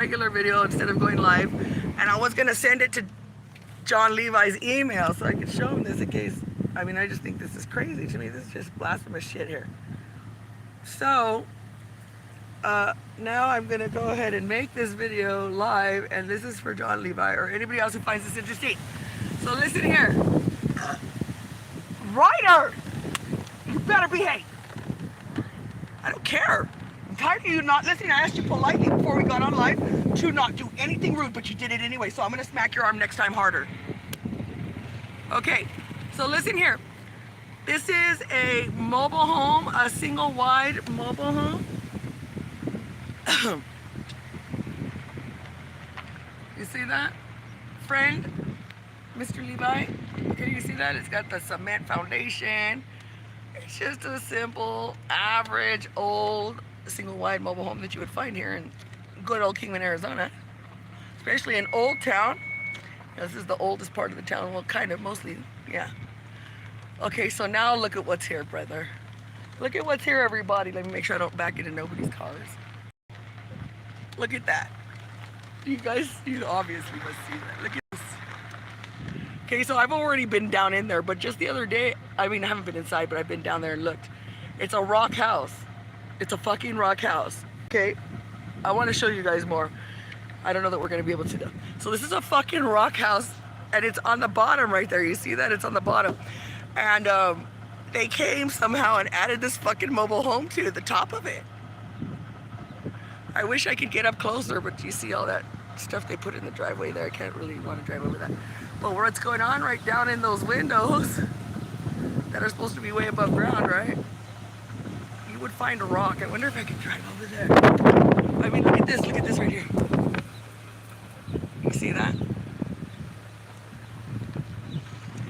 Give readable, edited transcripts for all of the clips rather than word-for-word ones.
regular video instead of going live, and I was gonna send it to John Levi's email so I could show him this in case. I mean, I just think this is crazy to me. This is just blasphemous shit here. So now I'm gonna go ahead and make this video live, and this is for John Levi or anybody else who finds this interesting. So listen here, Ryder, you better behave. I don't care. I'm tired of you not listening. I asked you politely before we got on live to not do anything rude, but you did it anyway, so I'm gonna smack your arm next time harder. Okay, so listen here. This is a mobile home, a single wide mobile home. You see that? Friend, Mr. Levi, can you see that? It's got the cement foundation. It's just a simple, average, old, single wide mobile home that you would find here in good old Kingman, Arizona. Especially in Old Town. This is the oldest part of the town. Well, kind of, mostly, yeah. Okay, so now look at what's here, brother. Look at what's here, everybody. Let me make sure I don't back into nobody's cars. Look at that. You guys, you obviously must see that. Look at this. Okay, so I've already been down in there, but just the other day, I mean, I haven't been inside, but I've been down there and looked. It's a rock house. It's a fucking rock house. Okay, I want to show you guys more. I don't know that we're going to be able to do. So this is a fucking rock house, and it's on the bottom right there. You see that? It's on the bottom. And they came somehow and added this fucking mobile home to the top of it. I wish I could get up closer, but you see all that stuff they put in the driveway there. I can't really want to drive over that. But what's going on right down in those windows that are supposed to be way above ground, right? You would find a rock. I wonder if I could drive over there. I mean, look at this right here. You see that?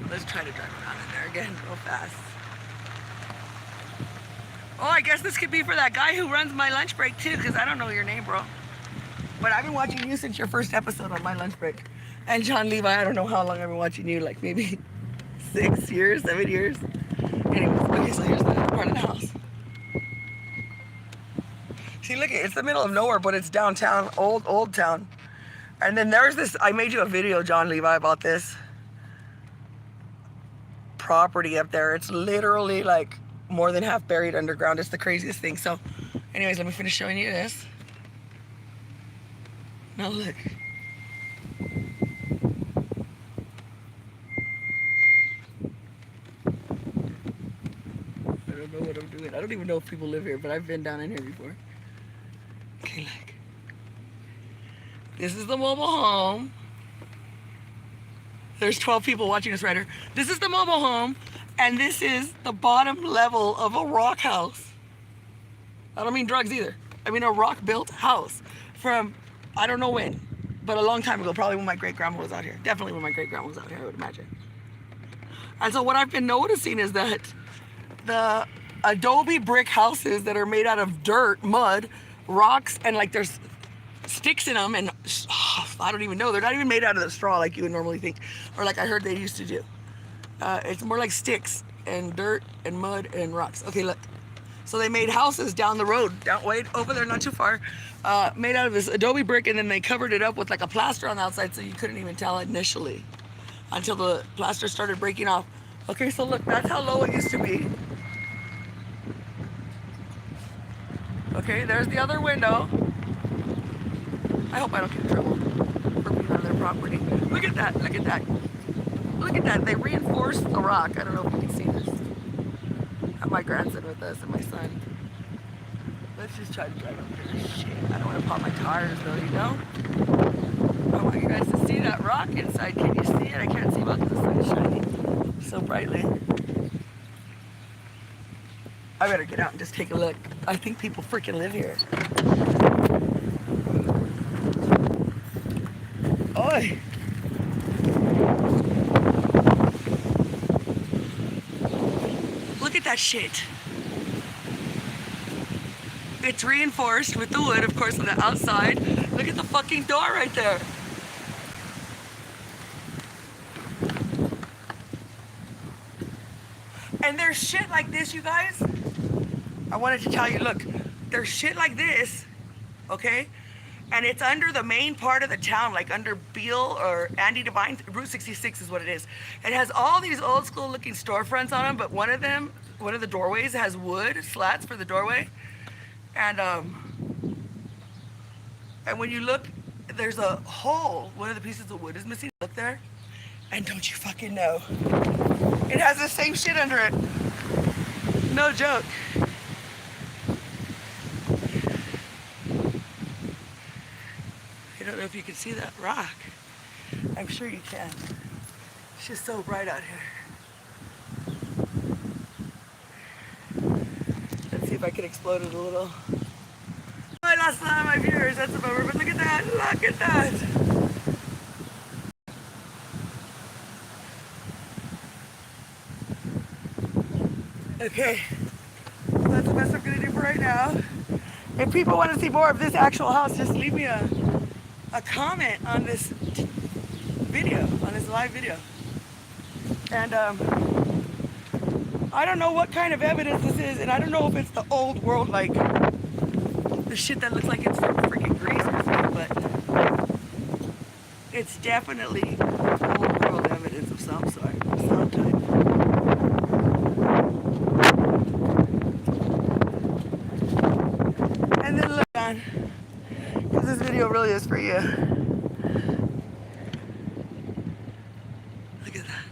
Let's try to drive around in there again real fast. Oh, I guess this could be for that guy who runs my lunch break too, because I don't know your name, bro. But I've been watching you since your first episode on my lunch break. And John Levi, I don't know how long I've been watching you, like maybe 6 years, 7 years. Anyways, okay, so here's the part of the house. See, look, it's the middle of nowhere, but it's downtown, old town. And then there's this, I made you a video, John Levi, about this property up there. It's literally like more than half buried underground. It's the craziest thing. So anyways, let me finish showing you this. Now look. I don't know what I'm doing. I don't even know if people live here, but I've been down in here before. Okay, look. This is the mobile home. There's 12 people watching this right here. This is the mobile home, and this is the bottom level of a rock house. I don't mean drugs either. I mean a rock-built house from, I don't know when, but a long time ago, probably when my great-grandma was out here. Definitely when my great-grandma was out here, I would imagine. And so what I've been noticing is that the adobe brick houses that are made out of dirt, mud, rocks, and like there's sticks in them, and I don't even know. They're not even made out of the straw like you would normally think, or like I heard they used to do. It's more like sticks and dirt and mud and rocks. Okay, look. So they made houses down the road, down way over there, not too far, made out of this adobe brick, and then they covered it up with like a plaster on the outside, so you couldn't even tell initially until the plaster started breaking off. Okay, so look, that's how low it used to be. Okay, there's the other window. I hope I don't get in trouble for being on their property. Look at that, look at that. Look at that, they reinforced the rock. I don't know if you can see this. I have my grandson with us and my son. Let's just try to drive up here. Shit, I don't want to pop my tires though, you know? I want you guys to see that rock inside. Can you see it? I can't see because the sun is shining so brightly. I better get out and just take a look. I think people freaking live here. Oi! Look at that shit. It's reinforced with the wood, of course, on the outside. Look at the fucking door right there. And there's shit like this, you guys. I wanted to tell you, look, there's shit like this, okay? And it's under the main part of the town, like under Beale or Andy Devine. Route 66 is what it is. It has all these old school looking storefronts on them, but one of the doorways has wood slats for the doorway. And when you look, there's a hole. One of the pieces of wood is missing. Look there. And don't you fucking know, it has the same shit under it. No joke. I don't know if you can see that rock. I'm sure you can. It's just so bright out here. Let's see if I can explode it a little. I lost a lot of my viewers, that's a bummer, but look at that, look at that. Okay, that's the best I'm gonna do for right now. If people want to see more of this actual house, just leave me a comment on this video, on this live video. And I don't know what kind of evidence this is, and I don't know if it's the old world, like the shit that looks like it's from freaking Greece or something, but it's definitely old world evidence of some sort, some type. And then look on, because this video really is for you. Look at that.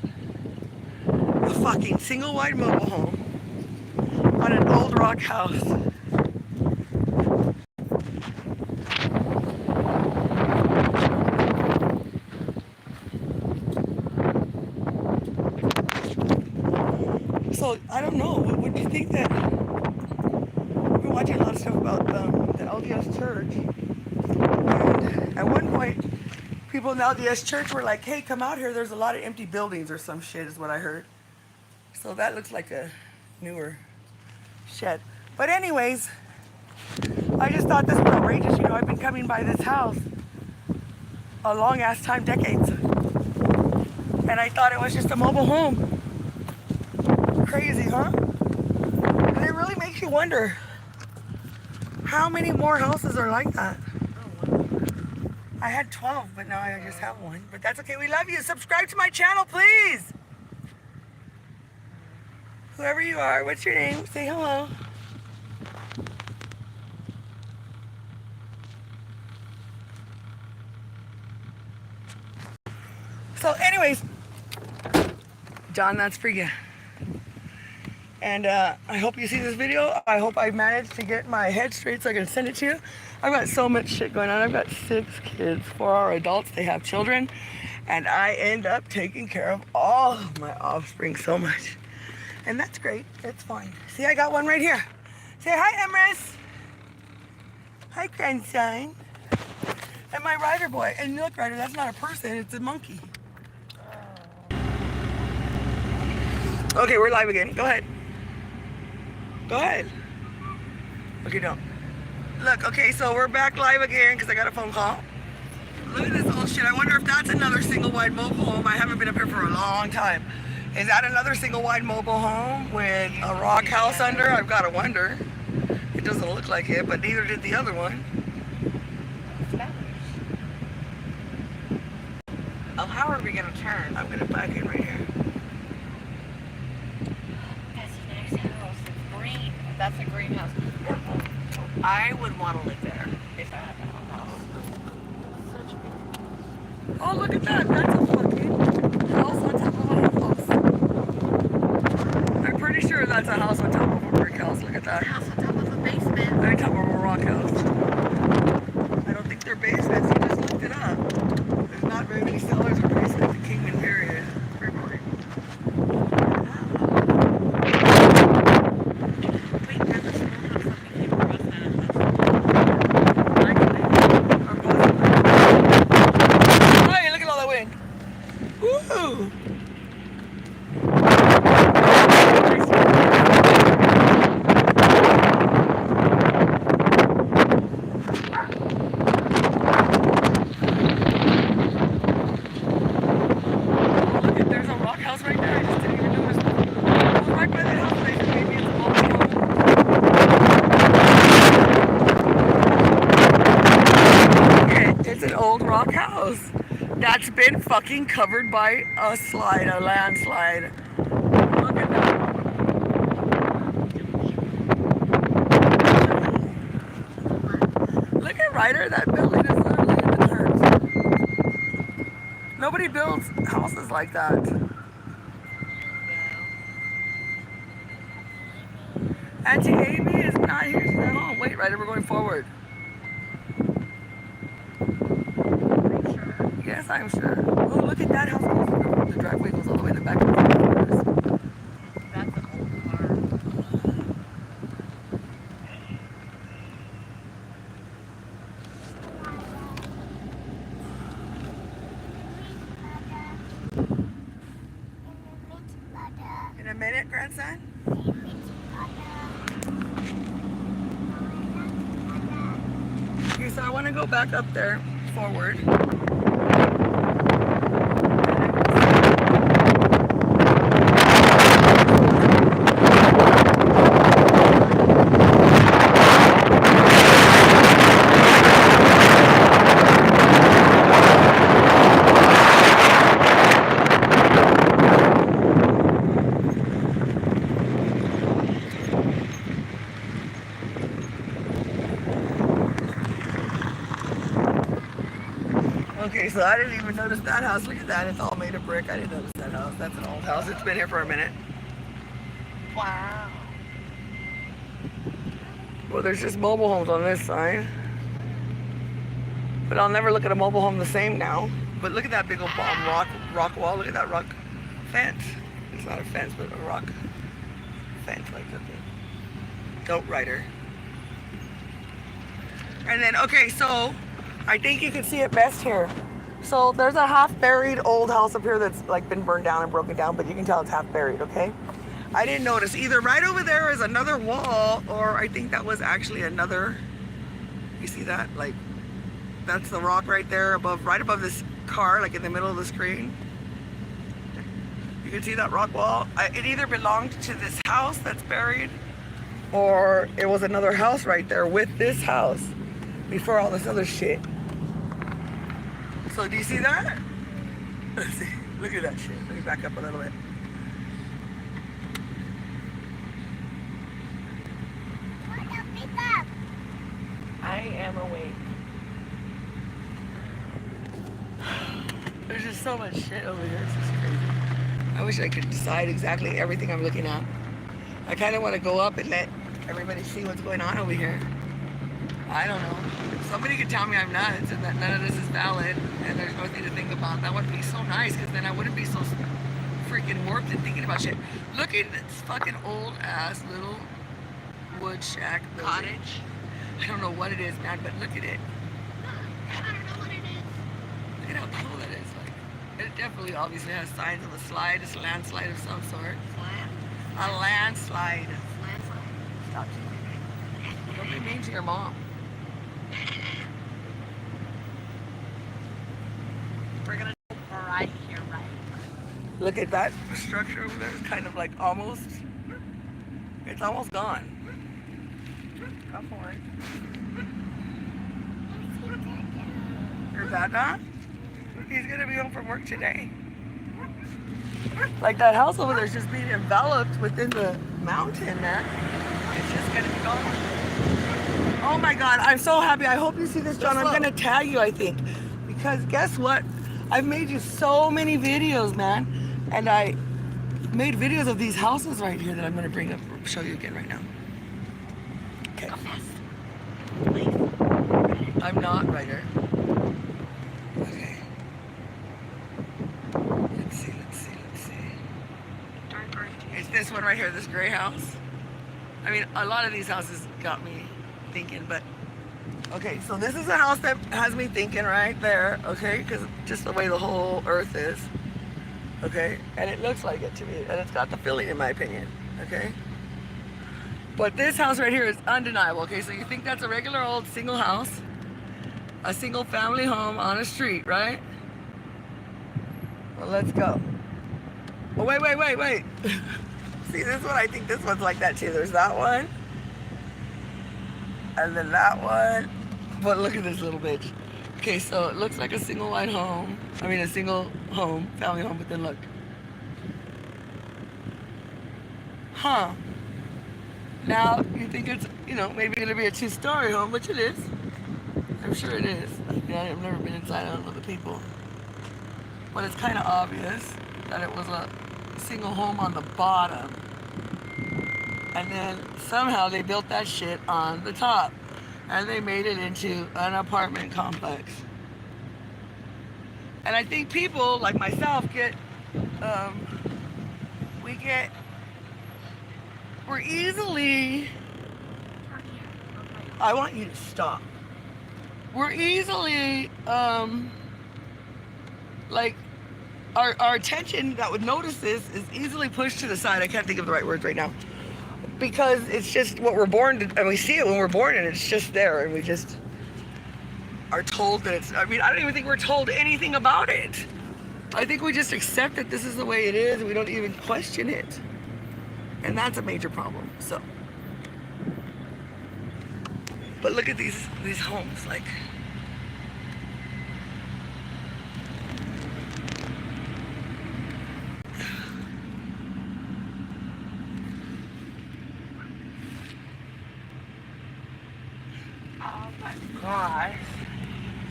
A fucking single wide mobile home on an old rock house. So I don't know. What do you think that? I've been watching a lot of stuff about the LDS Church, and at one point, people in the LDS Church were like, "Hey, come out here. There's a lot of empty buildings or some shit," is what I heard. So that looks like a newer shed. But anyways, I just thought this was outrageous. You know, I've been coming by this house a long ass time, decades, and I thought it was just a mobile home. Crazy, huh? And it really makes you wonder how many more houses are like that. I had 12, but now I just have one. But that's okay. We love you. Subscribe to my channel, please. Whoever you are, what's your name? Say hello. So anyways, John, that's for you. And I hope you see this video. I hope I managed to get my head straight so I can send it to you. I've got so much shit going on. I've got 6 kids. 4 are adults. They have children. And I end up taking care of all of my offspring so much. And that's great. It's fine. See, I got one right here. Say hi, Emrys. Hi, grandson. And my Ryder boy. And look, Ryder, that's not a person. It's a monkey. Okay, we're live again. Go ahead. Go ahead. Okay, don't. Look, okay, so we're back live again because I got a phone call. Look at this old shit. I wonder if that's another single wide mobile home. I haven't been up here for a long time. Is that another single wide mobile home with a rock house under? I've got to wonder. It doesn't look like it, but neither did the other one. Oh, how are we going to turn? I'm going to back in right here. That's a nice house. It's green. That's a greenhouse. I would want to live there if I had a house. Such a Oh, look at that. That's a fucking house on top of a house. I'm pretty sure that's a house on top of a brick house. Look at that. house on top of a basement. On top of a rock house. I don't think they're basements. He just looked it up. There's not very many cellars or basements in Kingman area. Freeport. Wait, there's a small house that we came across that. Or possibly. Hey, look at all that wind. Woo! old rock house that's been fucking covered by a slide, a landslide. Look at that. Look at Ryder, that building is literally in the dirt. Nobody builds houses like that. Auntie Amy is not here. She's at home. Wait, Ryder, we're going forward. Yes, I'm sure. Oh, look at that house. The driveway goes all the way to the back of the cars. That's an old car. In a minute, grandson. Okay, so I want to go back up there, forward. Okay, so I didn't even notice that house. Look at that. It's all made of brick. I didn't notice that house. That's an old house. It's been here for a minute. Wow. Well, there's just mobile homes on this side. But I'll never look at a mobile home the same now. But look at that big old bomb rock wall. Look at that rock fence. It's not a fence, but a rock fence like that. Goat Rider. And then, okay, so I think you can see it best here. So there's a half-buried old house up here that's like been burned down and broken down, but you can tell it's half-buried, okay? I didn't notice. Either right over there is another wall, or I think that was actually another, you see that? Like, that's the rock right there above, right above this car, like in the middle of the screen. You can see that rock wall. It either belonged to this house that's buried, or it was another house right there with this house before all this other shit. So do you see that? Let's see. Look at that shit. Let me back up a little bit. I am awake. There's just so much shit over here. It's just crazy. I wish I could decide exactly everything I'm looking at. I kind of want to go up and let everybody see what's going on over here. I don't know. If somebody could tell me I'm nuts and that none of this is valid and there's nothing to think about, that would be so nice, because then I wouldn't be so freaking warped and thinking about shit. Look at this fucking old ass little wood shack building. Cottage. I don't know what it is, man, but look at it. I don't know what it is. Look at how cool that is. Like, it definitely obviously has signs of a slide. It's a landslide of some sort. Slant. A landslide. Landslide. Stop. Don't be mean to your mom. We're gonna go right here, right? Look at that structure over there. It's kind of like almost, it's almost gone. Go for it. Your dad not? He's gonna be home from work today. Like that house over there is just being enveloped within the mountain, man. It's just gonna be gone. Oh my God, I'm so happy. I hope you see this, John. I'm gonna tag you, I think. Because guess what? I've made you so many videos, man. And I made videos of these houses right here that I'm gonna bring up, show you again right now. Okay. Go fast. Please. I'm not Ryder. Okay. Let's see. Darn bird. It's this one right here, this gray house. I mean, a lot of these houses got me thinking, but okay, so this is a house that has me thinking right there, okay, because just the way the whole earth is, okay, and it looks like it to me, and it's got the feeling, in my opinion, okay. But this house right here is undeniable, okay, so you think that's a regular old single house, a single family home on a street, right? Well, let's go. Oh, wait. See, this one, I think this one's like that too. There's that one. And then that one. But look at this little bitch. Okay, so it looks like a single wide home. I mean, a single home, family home, but then look. Huh. Now, you think it's, maybe going to be a two-story home, which it is. I'm sure it is. I've never been inside. I don't know the people. But it's kind of obvious that it was a single home on the bottom. And then somehow they built that shit on the top. And they made it into an apartment complex. And I think people like myself we're easily, I want you to stop. We're easily, like, our attention that would notice this is easily pushed to the side. I can't think of the right words right now. Because it's just what we're born to, and we see it when we're born, and it's just there, and we just are told that it's, I don't even think we're told anything about it. I think we just accept that this is the way it is, and we don't even question it. And that's a major problem, so. But look at these homes, like. Oh my God.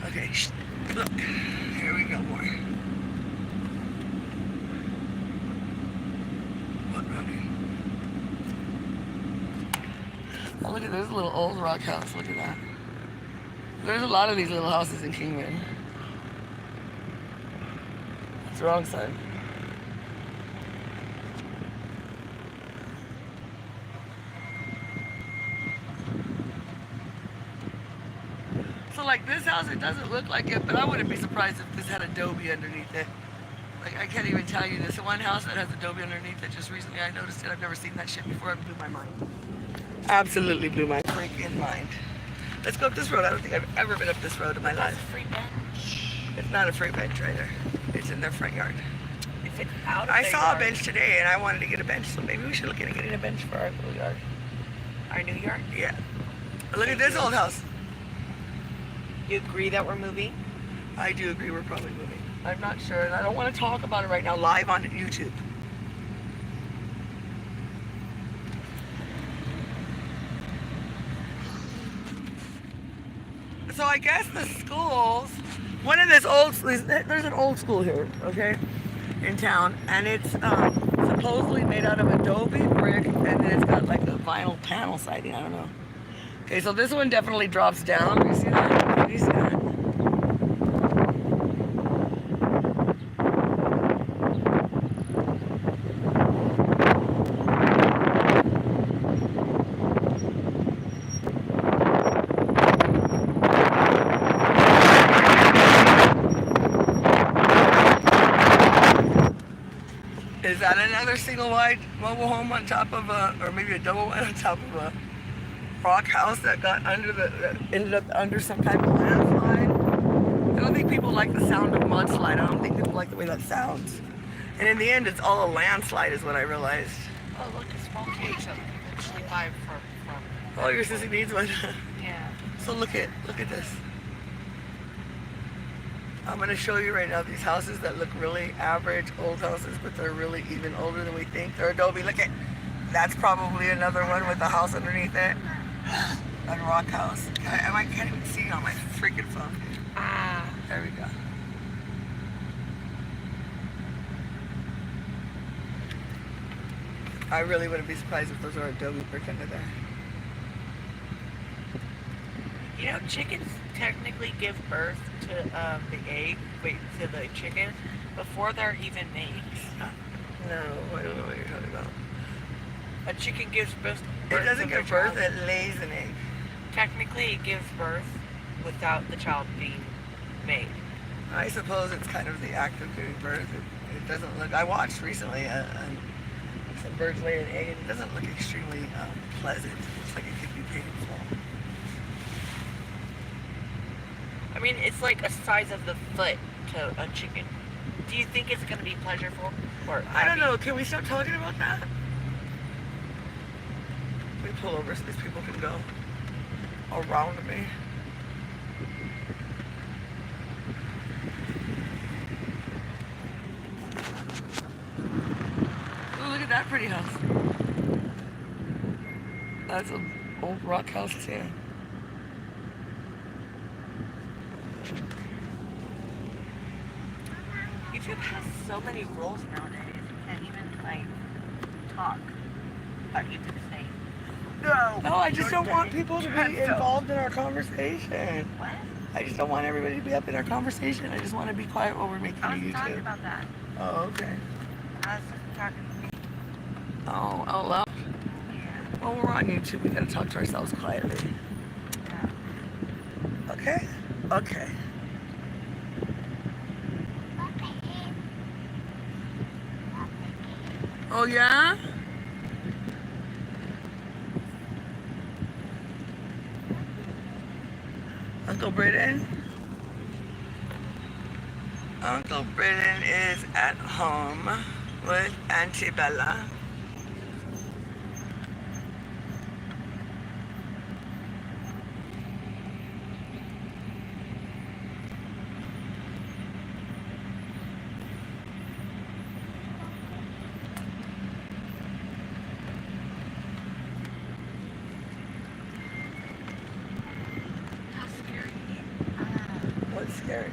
Okay, look, here we go more. What, Ronnie? Oh, look at this little old rock house, look at that. There's a lot of these little houses in Kingman. It's the wrong side. So like this house, it doesn't look like it, but I wouldn't be surprised if this had adobe underneath it. Like I can't even tell you this. One house that has adobe underneath it, just recently I noticed it. I've never seen that shit before. It blew my mind. Absolutely blew my freaking mind. Let's go up this road. I don't think I've ever been up this road in my That's a life. free bench. It's not a free bench right there. It's in their front yard. If it's out of I their saw yard, a bench today and I wanted to get a bench, so maybe we should look into getting a bench for our little yard. our new yard. Yeah. Look at this old house. You agree that we're moving? I do agree we're probably moving. I'm not sure, and I don't want to talk about it right now live on YouTube. So I guess the schools, there's an old school here, okay, in town, and it's supposedly made out of adobe brick, and then it's got like a vinyl panel siding, I don't know. Okay, so this one definitely drops down. You see that? Can you see that? Is that another single wide mobile home on top of or maybe a double wide on top of a rock house that ended up under some type of landslide? I don't think people like the sound of mudslide. I don't think people like the way that sounds. And in the end, it's all a landslide, is what I realized. Oh, look, a small cage that we can eventually buy from. Oh, your sissy needs one. Yeah. So look at this. I'm gonna show you right now these houses that look really average, old houses, but they're really even older than we think. They're adobe. Look at, that's probably another one with a house underneath it. A rock house. I can't even see it on my freaking phone. Ah. There we go. I really wouldn't be surprised if those are adobe brick under there. You know, chickens technically give birth to to the chicken before they're even made. No, I don't know what you're talking about. A chicken gives birth. It doesn't to their give birth, child. it lays an egg. Technically, it gives birth without the child being made. I suppose it's kind of the act of giving birth. It doesn't look, I watched recently some birds lay an egg, and it doesn't look extremely pleasant. It looks like it could be painful. I mean, it's like a size of the foot to a chicken. Do you think it's going to be pleasurable? Or I don't know. Can we stop talking about that? Let me pull over so these people can go around me. that pretty house? That's an old rock house too. YouTube has so many rules nowadays. You can't even like talk about YouTube saying no. No, I just you're don't want getting people to be canceled." involved in our conversation. What? I just don't want everybody to be up in our conversation. I just want to be quiet while we're making I a was talking YouTube. about that. Oh, okay. I was talking to me. Oh, out loud. Yeah. Well, we're on YouTube. We gotta talk to ourselves quietly. Yeah. Okay? Okay. Oh, yeah? Uncle Britton? Uncle Britton is at home with Auntie Bella. How scary. What's scary?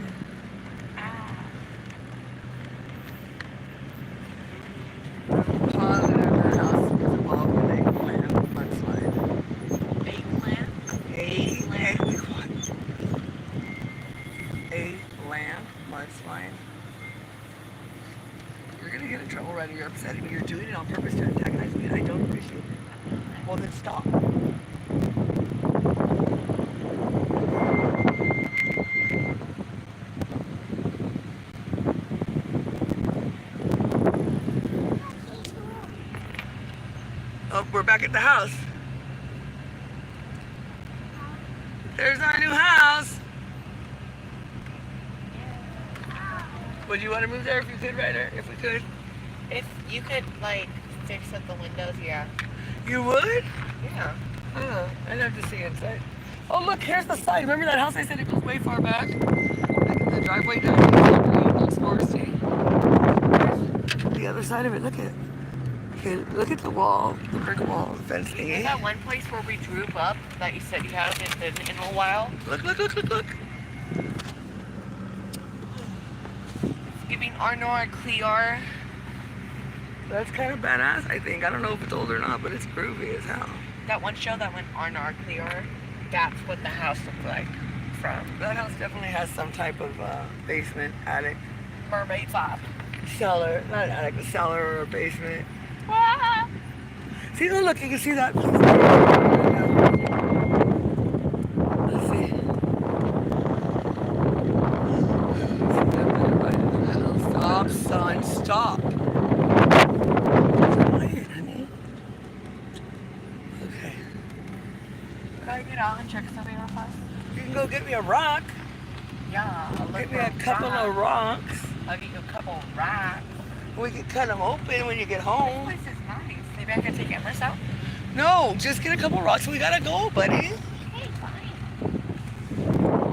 Positive the house is involved with eggplant mudslide. Eggplant? Eggplant mudslide. You're gonna get in trouble, Ryder. You're upsetting me. You're doing it on purpose to antagonize me, and I don't appreciate it. Well, then stop. Oh, we're back at the house. There's our new house. Would you want to move there if you could, Ryder? If we could? If you could like fix up the windows, yeah. You would? Yeah. Oh, I'd have to see inside. Oh, look, here's the side. Remember that house I said it goes way far back? Like the driveway down next foresty. The other side of it, look at it. Okay, look at the wall, the brick wall, the fence Is thingy. that one place where we drew up that you said you haven't been in a while? Look, look, look, look, look. It's giving Arnor Clear. That's kind of badass, I think. I don't know if it's old or not, but it's groovy as hell. That one show that went Arnor Clear, that's what the house looked like from That house definitely has some type of basement, attic, Mermaid 5. cellar. Not attic, a cellar or a basement. Ah! See, look, you can see that. Let's see. Stop, son, stop. Quiet, honey. Okay. Can I get out and check something real fast? You can go get me a rock. Yeah, Get me a couple of rocks. I'll give you a couple of rocks. We can cut them open when you get This home. place is nice. Maybe I can take Empress out. No, just get a couple rocks. We gotta go, buddy. Hey, fine.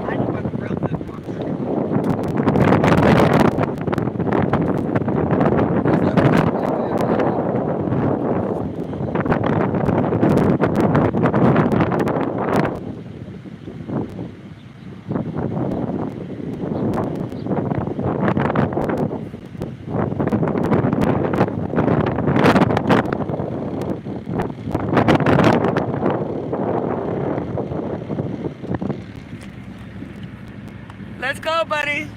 I know a real good one. Let's go, buddy.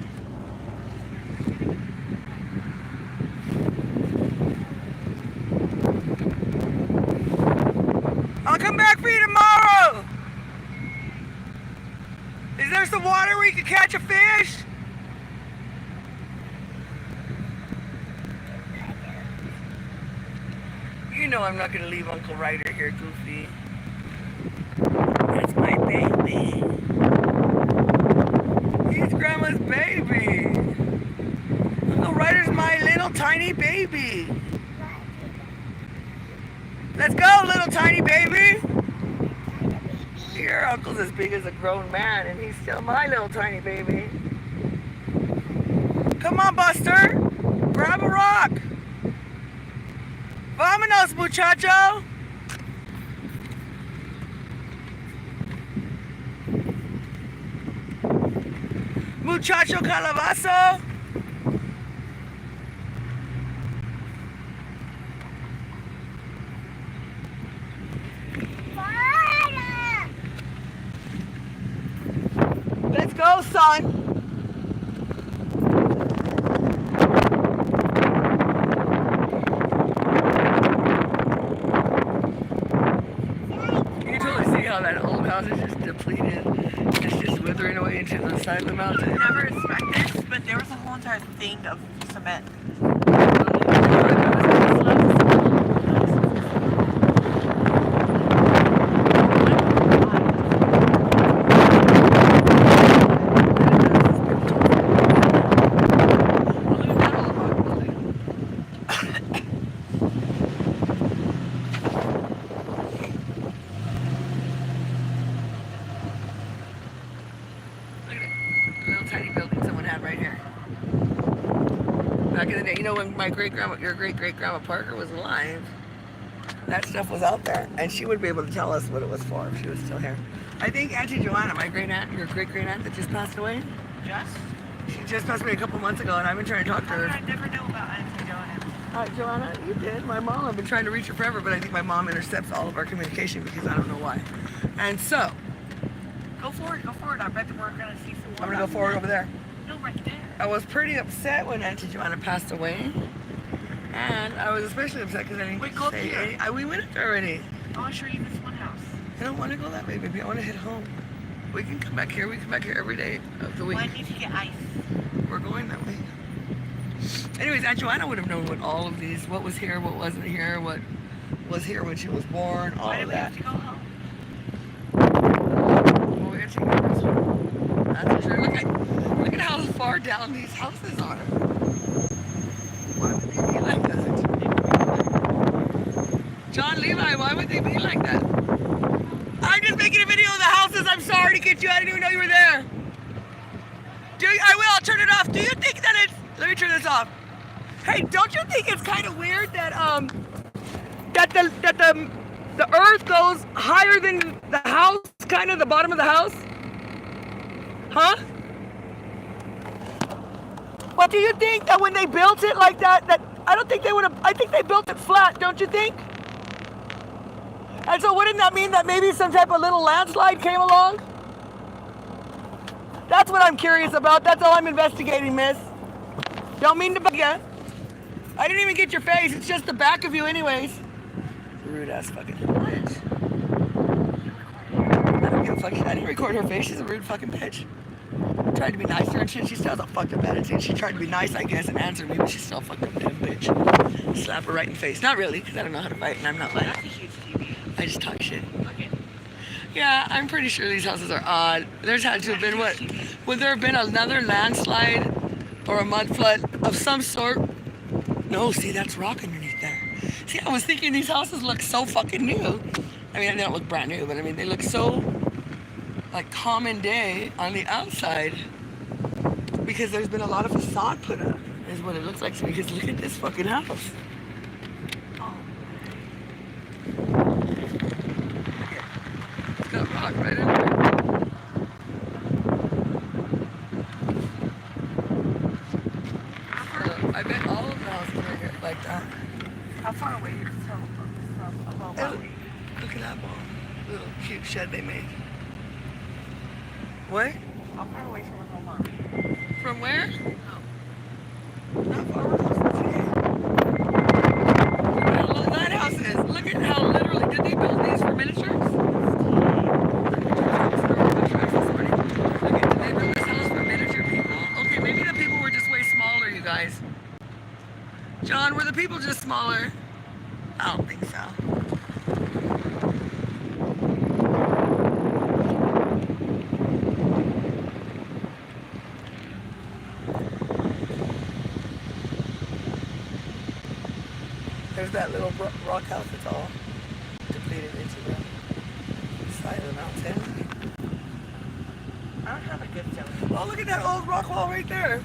I'll come back for you tomorrow. Is there some water where you can catch a fish? You know I'm not gonna leave Uncle Ryder here, Goofy. That's my baby. He's Grandma's baby. Uncle Ryder's my little tiny baby. Let's go, little tiny baby. Your uncle's as big as a grown man, and he's still my little tiny baby. Come on, Buster. Grab a rock. Vamos. Vámonos, muchacho. Muchacho calabazo. Let's go, son. You can totally see how that old house is just depleted. It's just withering away into the side of the mountain. Never expect this, but there was a whole entire thing of cement. Back in the day, you know, when my your great-great-grandma Parker was alive, that stuff was out there, and she would be able to tell us what it was for if she was still here. I think Auntie Joanna, my great-aunt, your great-great-aunt that just passed away, she just passed away a couple months ago, and I've been trying to talk to her. I never knew about Auntie Joanna. Joanna, you did. My mom, I've been trying to reach her forever, but I think my mom intercepts all of our communication because I don't know why. And so, Go forward. I bet that we're gonna see some. I'm gonna go forward over there. No, right there. I was pretty upset when Auntie Joanna passed away, and I was especially upset because I didn't Wait, go say there. any. We went up there already. I want to show you this one house. I don't want to go that way, baby. I want to hit home. We can come back here. We come back here every day of the week. Why need to get ice? We're going that way. Anyways, Aunt Joanna would have known what all of these, what was here, what wasn't here, what was here when she was born, all Why of do we that. have to go home? Well, we actually got this one. That's for sure. Look at how far down these houses are. Why would they be like that? John Levi, why would they be like that? I'm just making a video of the houses. I'm sorry to get you. I didn't even know you were there. I will. I'll turn it off. Do you think that it's... Let me turn this off. Hey, don't you think it's kind of weird that the earth goes higher than the house, kind of the bottom of the house? Huh? But do you think that when they built it like that I don't think they would have, I think they built it flat, don't you think? And so wouldn't that mean that maybe some type of little landslide came along? That's what I'm curious about. That's all I'm investigating, miss. Don't mean to bug ya. I didn't even get your face. It's just the back of you anyways. Rude ass fucking bitch. I don't give a fuck. I didn't record her face. She's a rude fucking bitch. Tried to be nice to her and shit. She still has a fucked up attitude. She tried to be nice, I guess, and answer me, but she's still a fucked up damn bitch. Slap her right in the face. Not really, because I don't know how to fight and I'm not like. That's a huge TV. I just talk shit. Okay. Yeah, I'm pretty sure these houses are odd. There's had to have been what? Would there have been another landslide or a mud flood of some sort? No, see, that's rock underneath there. See, I was thinking these houses look so fucking new. I mean, they don't look brand new, but I mean, they look so like common day on the outside because there's been a lot of facade put up, is what it looks like to me. Because look at this fucking house. Oh. It's got rock right in there. I bet all of the houses are here like that. How far away are you from a home? Oh, look at that little cute shed they made. What? How far away from a home are we? From where? Oh. Not far away. Look at how long that house is. Look at how literally, did they build these for miniatures? Look at, did they build this house for miniature people? Okay, maybe the people were just way smaller, you guys. John, were the people just smaller? I don't think so. There's that little rock house that's all depleted into the side of the mountain. I don't have a good feeling. Oh, look at that old rock wall right there.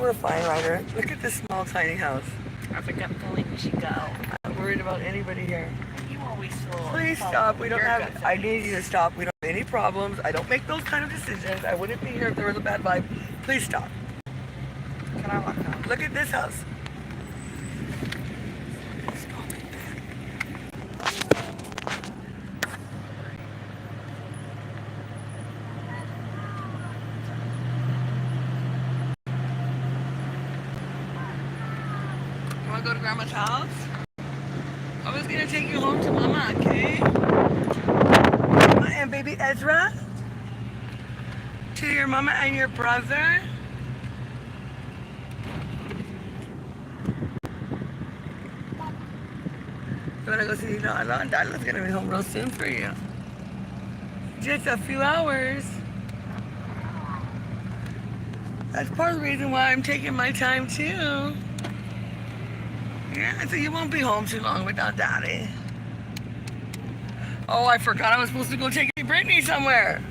We're fine, Ryder. Look at this small, tiny house. have a gut feeling we should go. I'm not worried about anybody here. You always feel. Please stop. We don't have. I need you to stop. We don't have any problems. I don't make those kind of decisions. I wouldn't be here if there was a bad vibe. Please stop. Can I walk out? Look at this house. You want to go to Grandma's house? I was gonna take you home to Mama, okay? Mama and baby Ezra? To your mama and your brother? You wanna go see Lala? Lala's gonna be home real soon for you. Just a few hours. That's part of the reason why I'm taking my time too. Yeah, so you won't be home too long without Daddy. Oh, I forgot I was supposed to go take Brittany somewhere.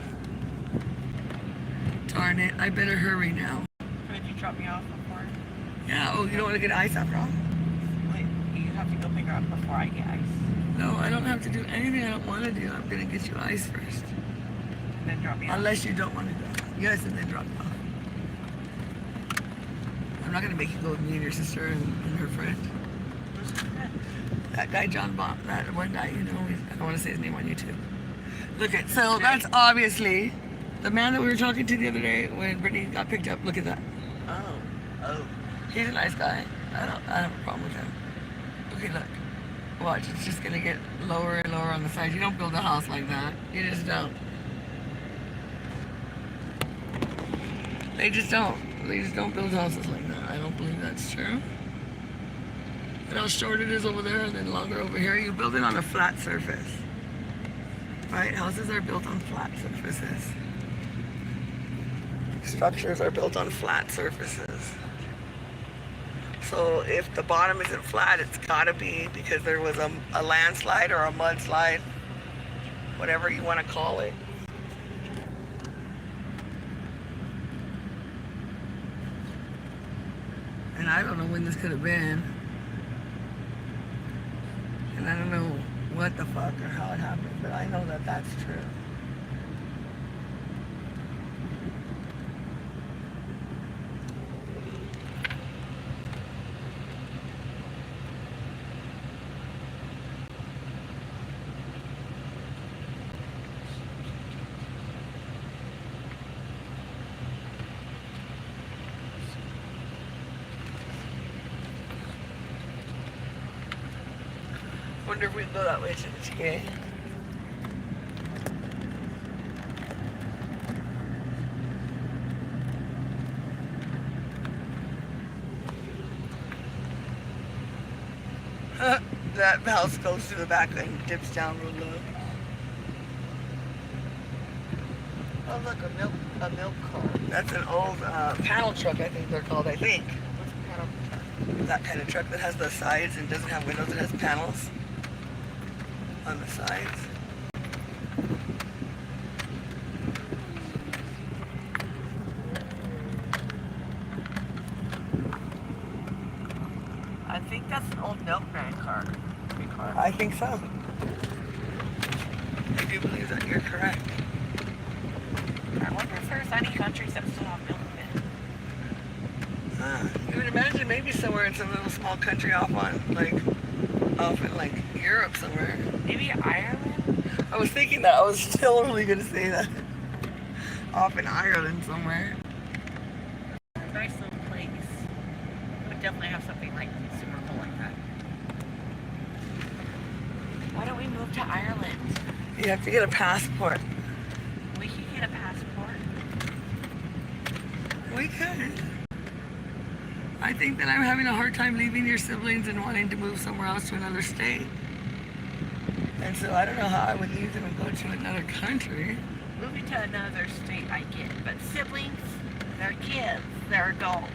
Darn it, I better hurry now. Could you drop me off before? Yeah, oh, you don't want to get ice after all? Wait, you have to go pick her up before I get ice. No, I don't have to do anything I don't want to do. I'm going to get you ice first. And then drop me off. Unless you don't want to go. Yes, and then drop me off. I'm not going to make you go with me and your sister and her friend. That guy, John Bob, that one guy, you know, I don't want to say his name on YouTube. Look at, so that's obviously the man that we were talking to the other day when Brittany got picked up. Look at that. Oh. He's a nice guy. I don't have a problem with him. Okay, look. Watch, it's just gonna get lower and lower on the sides. You don't build a house like that. You just don't. They just don't. They just don't build houses like that. I don't believe that's true. Look how short it is over there and then longer over here. You build it on a flat surface. Right? Houses are built on flat surfaces. Structures are built on flat surfaces. So if the bottom isn't flat, it's gotta be because there was a landslide or a mudslide, whatever you want to call it. And I don't know when this could have been. And I don't know what the fuck or how it happened, but I know that that's true. Wonder if we can go that way to the TA. That house goes to the back and dips down real low. Oh look, a milk car. That's an old panel truck, I think they're called, I think. What's a panel truck? That kind of truck that has the sides and doesn't have windows, it has panels on the sides. I think that's an old milkman car. I think so. I do believe that you're correct. I wonder if there's any countries that still have milkmen. You would imagine maybe somewhere in some little small country off in like Europe somewhere. Maybe Ireland? I was thinking that. I was still only going to say that. Off in Ireland somewhere. Nice little place. Would definitely have something like super cool like that. Why don't we move to Ireland? You have to get a passport. We could get a passport. We could. I think that I'm having a hard time leaving your siblings and wanting to move somewhere else to another state. And so I don't know how I would leave them and go to another country. Moving to another state, I get it. But siblings, they're kids, they're adults.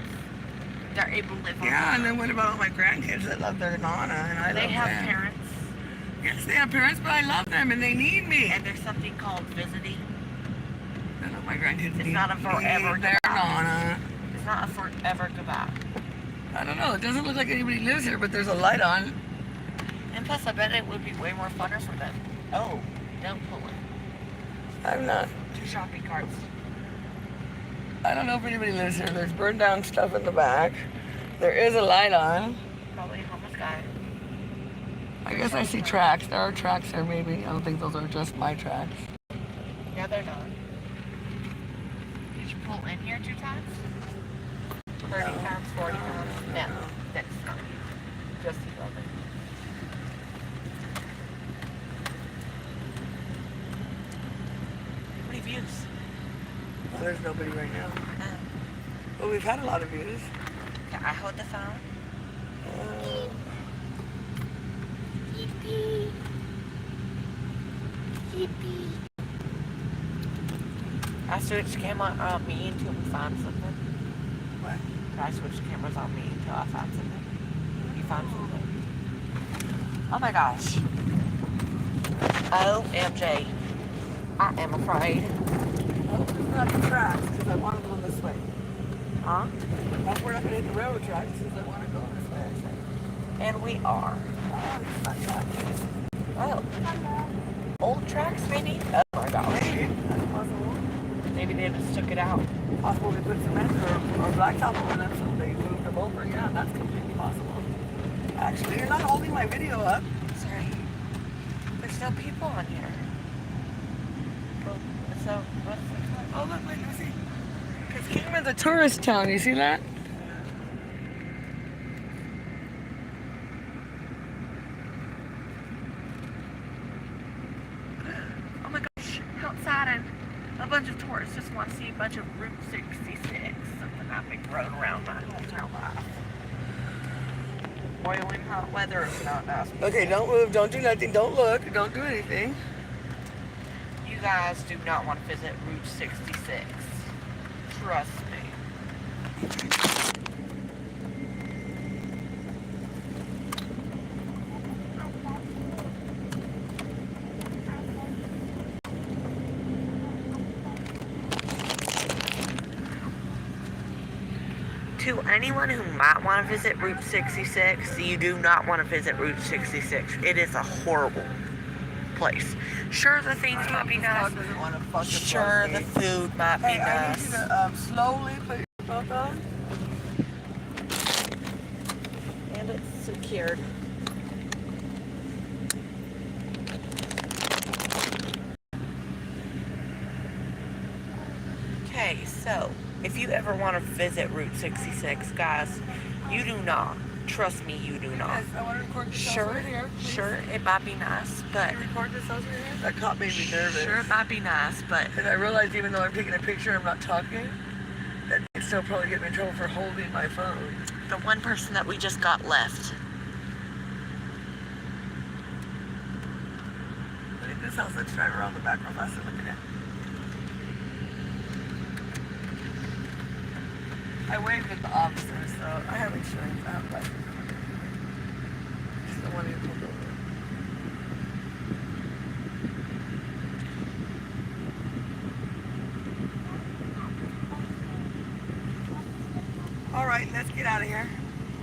They're able to live on Yeah, and their then what about all my grandkids that love their nana and I own. They love have them? parents, Yes, they have parents, but I love them and they need me. and there's something called visiting. None of my grandkids It's need not a forever their goodbye. nana. It's not a forever goodbye. I don't know. It doesn't look like anybody lives here, but there's a light on. And plus, I bet it would be way more funner for them. Oh, don't pull it. I'm not. 2 shopping carts. I don't know if anybody lives here. There's burned down stuff in the back. There is a light on. Probably a homeless guy. I guess I see tracks. There are tracks there, maybe. I don't think those are just my tracks. Yeah, they're not. Did you pull in here 2 times? 30 times, 40 times? No, that's not. Just 11. How many views? Well, there's nobody right now. Oh. But we've had a lot of views. Can I hold the phone? Yippee. Yippee. I switched camera on me until we found something. What? I switched cameras on me until I found something. You found something? Oh my gosh. OMG. I am afraid. Oh, it's not the tracks, because I want to go this way. Huh? We're not going to hit the railroad tracks, because I want to go this way, I think. And we are. Oh, it's not tracks. Oh. Old tracks, maybe? Oh my gosh. Maybe. That's possible. Maybe they just took it out. Possible they put cement or blacktop over them, so they moved them over. Yeah, that's completely possible. Actually, you're not holding my video up. Sorry. There's no people on here. So, what's the Oh, look, wait, let me see. Because Kingman's a tourist town, you see that? Oh my gosh, how exciting. A bunch of tourists just want to see a bunch of Route 66, something I've been growing around my whole life. Boiling hot weather is not nice. Okay, don't move, don't do nothing, don't look, don't do anything. You guys do not want to visit Route 66. Trust me. To anyone who might want to visit Route 66, you do not want to visit Route 66. It is a horrible place. Sure, the things might be nice. Sure, the food might be Hey, I need nice. you to slowly put your belt on. And it's secured. Okay, so if you ever want to visit Route 66, guys, you do not. Trust me, you do not. Yes, I want to record this Sure, right here. Please. sure, it might be nice, but Can you record this right here? That cop made me nervous. sure, it might be nice, but And I realized even though I'm taking a picture, I'm not talking, that it's still probably get me in trouble for holding my phone. the one person that we just got left. Look at this house. Let's drive around the back real fast and look at it. I waved at the officer, so I have insurance. I have license. Just don't want to get pulled over. All right, let's get out of here.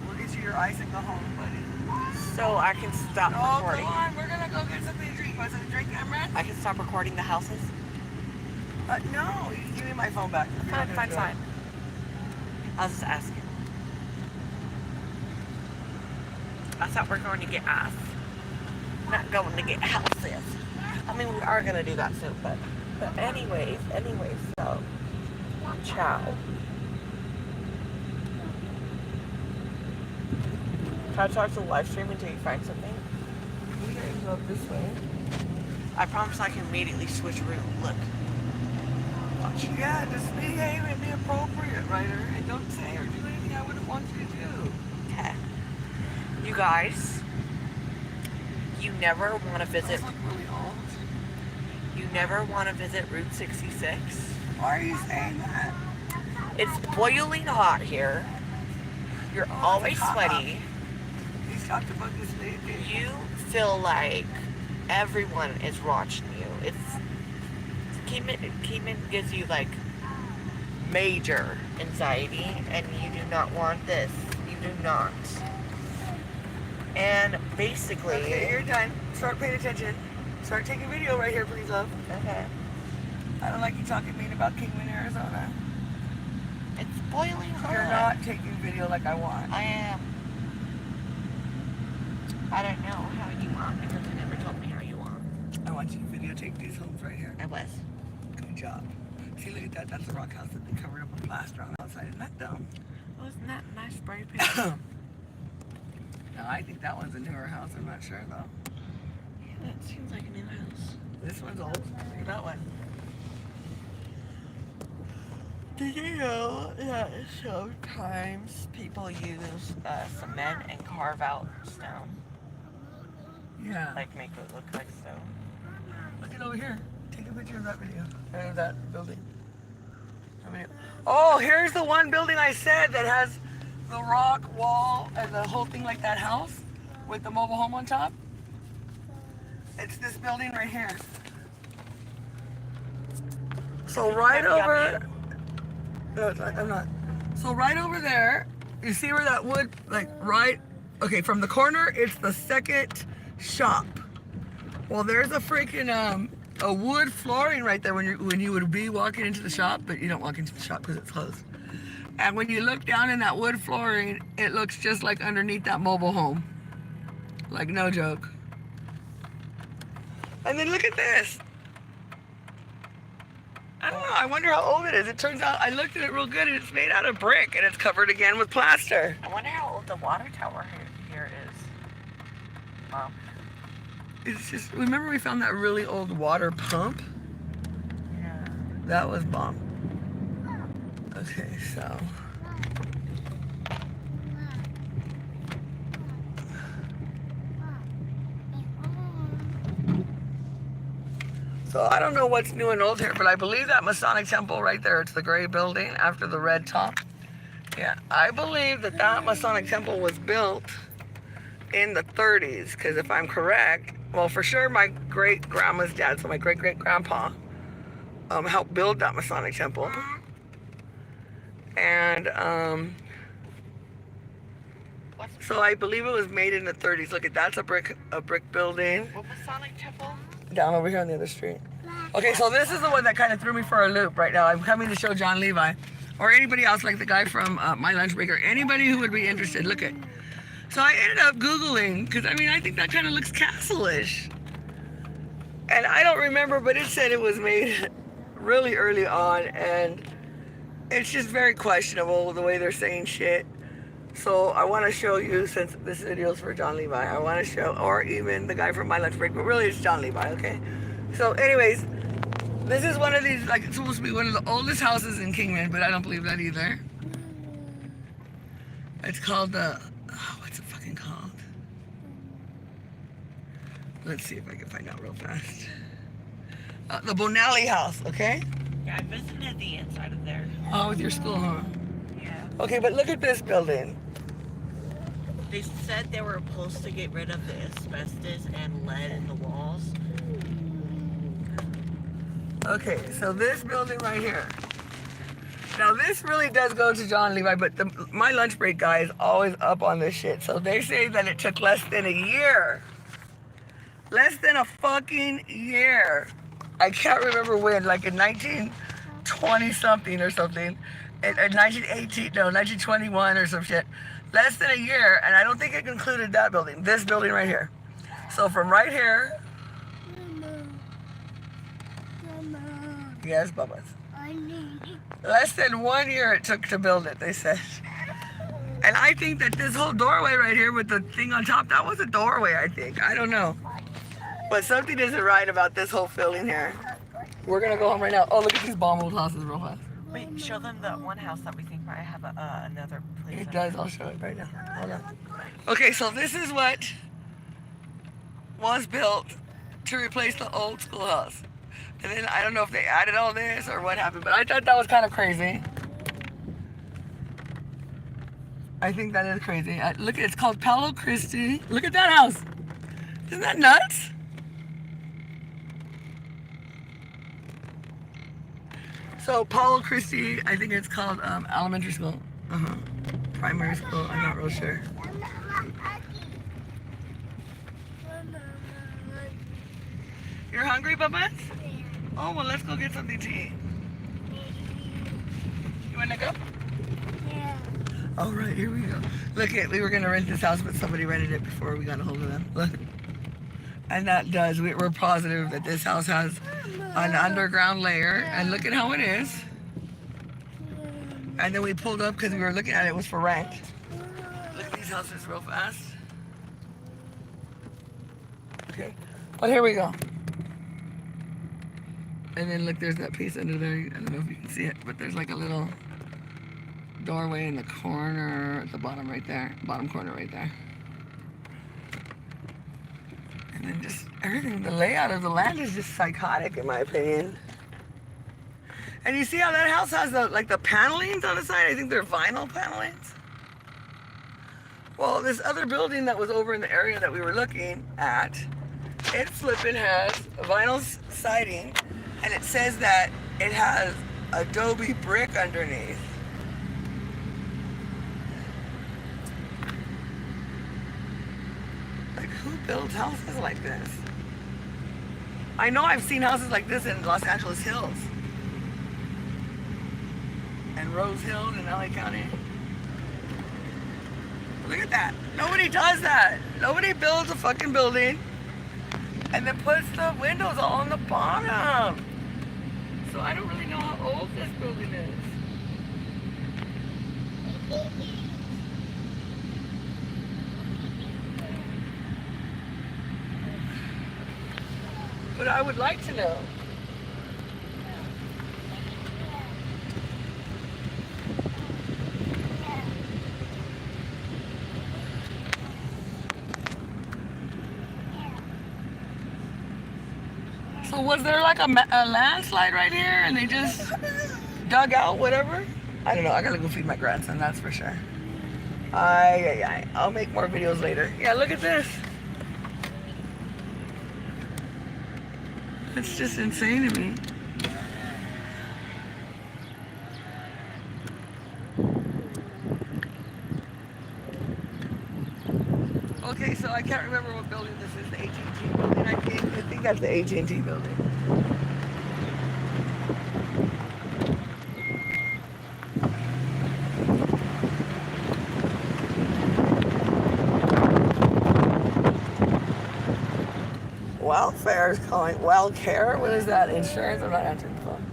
We'll get you your ice and go home, buddy. So I can stop Oh, recording. come on. We're going to go get something to drink. Want something to drink, Cameron? I can stop recording the houses. No. You give me my phone back. You're not Fine, gonna fine, do it. fine. I was just asking. I thought we were going to get ice. Not going to get houses. I mean, we are going to do that soon, but anyways, so, ciao. Try to talk to the live stream until you find something. We can go up this way. I promise I can immediately switch route. Look. Watch. Yeah, just behave and be appropriate, Ryder. And don't say or do anything I wouldn't want you to do. Okay. You guys, you never want to visit. Those look really old. You never want to visit Route 66. Why are you saying that? It's boiling hot here. You're Oh, always it's hot. sweaty. He's talked about this lady. You feel like everyone is watching you. Keeman gives you like major anxiety, and you do not want this. You do not. And basically... Okay, you're done. Start paying attention. Start taking video right here, please, love. Okay. I don't like you talking mean about Kingman, Arizona. It's boiling hot. You're not taking video like I want. I am. I don't know how you want because you never told me how you want. I want you to videotape these homes right here. I was. Good job. See, look at that. That's a rock house that they covered up with plaster on the outside. Isn't that dumb? Wasn't that nice spray paint? No, I think that one's a newer house. I'm not sure, though. Yeah, that seems like a new house. This one's old. Look at that one. Did you know that sometimes people use cement and carve out stone? Yeah. Like make it look like stone? Look at over here. Take a picture of that video. Of that building. Oh, here's the one building I said that has the rock wall and the whole thing like that house with the mobile home on top. It's this building right here. So right over... No, it's not, I'm not. So right over there, you see where that wood, like right... Okay, from the corner, it's the second shop. Well, there's a freaking... a wood flooring right there when you would be walking into the shop, but you don't walk into the shop because it's closed. And when you look down in that wood flooring, it looks just like underneath that mobile home. Like, no joke. And then look at this. I don't know, I wonder how old it is. It turns out, I looked at it real good, and it's made out of brick, and it's covered again with plaster. I wonder how old the water tower here is. Wow. It's just, remember we found that really old water pump? Yeah. That was bomb. Okay, so. So I don't know what's new and old here, but I believe that Masonic Temple right there, it's the gray building after the red top. Yeah, I believe that that Masonic Temple was built in the 30s, because if I'm correct, well, for sure my great-grandma's dad, so my great-great-grandpa, helped build that Masonic Temple. And, so I believe it was made in the 30s. Look, that's a brick building. What Masonic Temple? Down over here on the other street. Okay, so this is the one that kind of threw me for a loop right now. I'm coming to show John Levi, or anybody else like the guy from My Lunch Break, or anybody who would be interested. Look at. So I ended up Googling, because I mean, I think that kind of looks castle-ish. And I don't remember, but it said it was made really early on, and it's just very questionable the way they're saying shit. So I want to show you, since this video is for John Levi, I want to show, or even the guy from My Lunch Break, but really it's John Levi, okay? So anyways, this is one of these, like, it's supposed to be one of the oldest houses in Kingman, but I don't believe that either. It's called the, what's it fucking called? Let's see if I can find out real fast. The Bonelli House, okay? Yeah, I visited the inside of there. Oh, with your school, huh? Yeah. Okay, but look at this building. They said they were supposed to get rid of the asbestos and lead in the walls. Okay, so this building right here. Now this really does go to John Levi, but My Lunch Break guy is always up on this shit. So they say that it took less than a year. Less than a fucking year. I can't remember when, like in 1920 something or something. In 1918, no, 1921 or some shit. Less than a year, and I don't think it included that building. This building right here. So from right here. Yes, Bubba's. Less than 1 year it took to build it, they said. And I think that this whole doorway right here with the thing on top, that was a doorway, I think. I don't know. But something isn't right about this whole filling here. We're gonna go home right now. Oh, look at these bomb old houses real fast. Wait, show them the one house that we think might have another place. It does, I'll show it right now. Hold on. Okay, so this is what was built to replace the old schoolhouse. And then I don't know if they added all this or what happened, but I thought that was kind of crazy. I think that is crazy. Look, it's called Palo Christi. Look at that house. Isn't that nuts? So Palo Christi, I think it's called elementary school. primary school. I'm not real sure. You're hungry, Bubba? Oh, well, let's go get something to eat. You want to go? Yeah. All right, here we go. Look, we were going to rent this house, but somebody rented it before we got a hold of them. Look. And that does. We're positive that this house has an underground layer. And look at how it is. And then we pulled up because we were looking at it. It was for rent. Look at these houses real fast. Okay. Well, here we go. And then look, there's that piece under there. I don't know if you can see it, but there's like a little doorway in the corner at the bottom right there. Bottom corner right there. And then just everything, the layout of the land is just psychotic in my opinion. And you see how that house has the panelings on the side? I think they're vinyl panelings. Well, this other building that was over in the area that we were looking at, it flipping has vinyl siding, and it says that it has adobe brick underneath. Like, who builds houses like this? I know I've seen houses like this in Los Angeles Hills and Rose Hills in LA County. Look at that. Nobody does that. Nobody builds a fucking building and then puts the windows all on the bottom. So I don't really know how old this building is. But I would like to know. So was there like a landslide right here and they just dug out whatever? I don't know. I gotta go feed my grandson, that's for sure. I'll make more videos later. Yeah, look at this. It's just insane to me. Okay, so I can't remember what building this is. The AT&T building, I think that's the AT&T building. Welfare is calling. Wellcare? What is that? Insurance? I'm not answering the phone.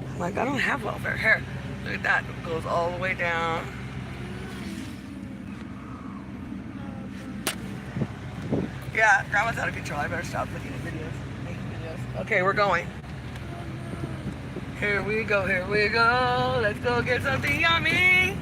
I'm like, I don't have welfare. Here, look at that. It goes all the way down. Yeah, Grandma's out of control. I better stop looking at videos, making videos. Okay, we're going. Here we go, here we go. Let's go get something yummy.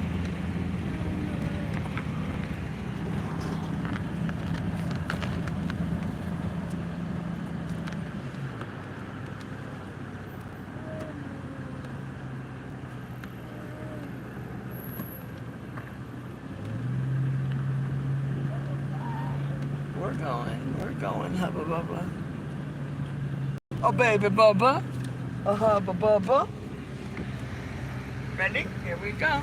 We're going, hubba bubba. Oh baby bubba. Hubba bubba. Ready? Here we go.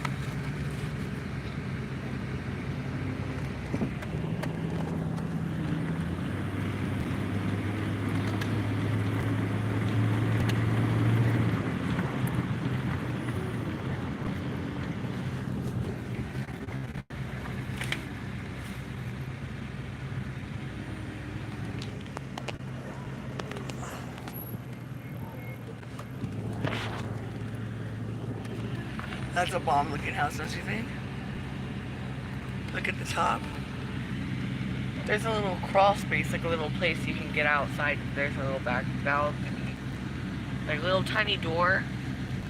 That's a bomb looking house, don't you think? Look at the top. There's a little crawl space, like a little place you can get outside. There's a little back balcony. Like a little tiny door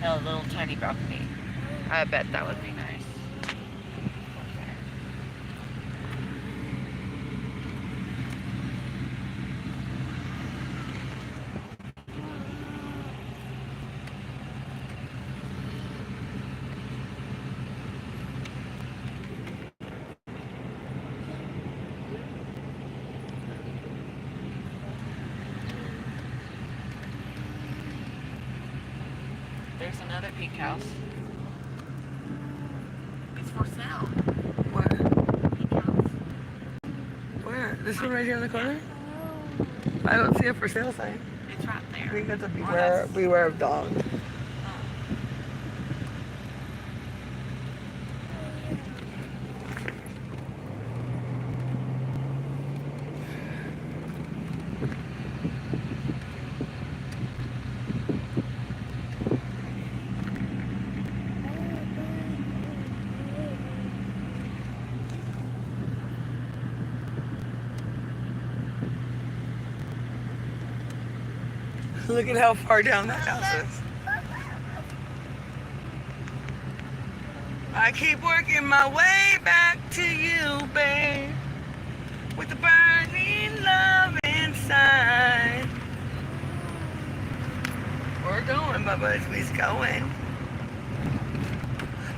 and a little tiny balcony. I bet that would be nice. There's another pink house. for sale. Where? Peacocks. Where? This one right here in the corner? I don't see a for sale sign. It's right I there. think that's a Oh, beware of dogs. Look at how far down that house is. I keep working my way back to you, babe, with the burning love inside. We're going, Bubba. We's going.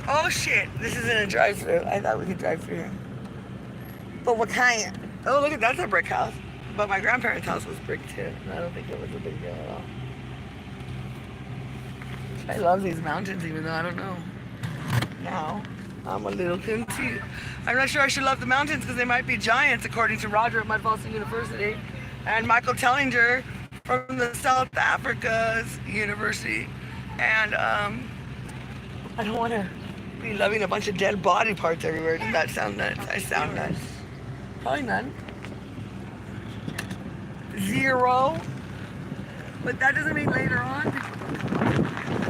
Oh shit! This isn't a drive-through. I thought we could drive through here, but what kind? Oh, look at that's a brick house. But my grandparents' house was brick too. And I don't think it was a big deal at all. I love these mountains, even though I don't know. Now, I'm a little confused. I'm not sure I should love the mountains because they might be giants, according to Roger at Mud Falls University and Michael Tellinger from the South Africa's University. And I don't want to be loving a bunch of dead body parts everywhere. Does that sound nuts? I sound nuts. Probably none. 0. But that doesn't mean later on people don't come.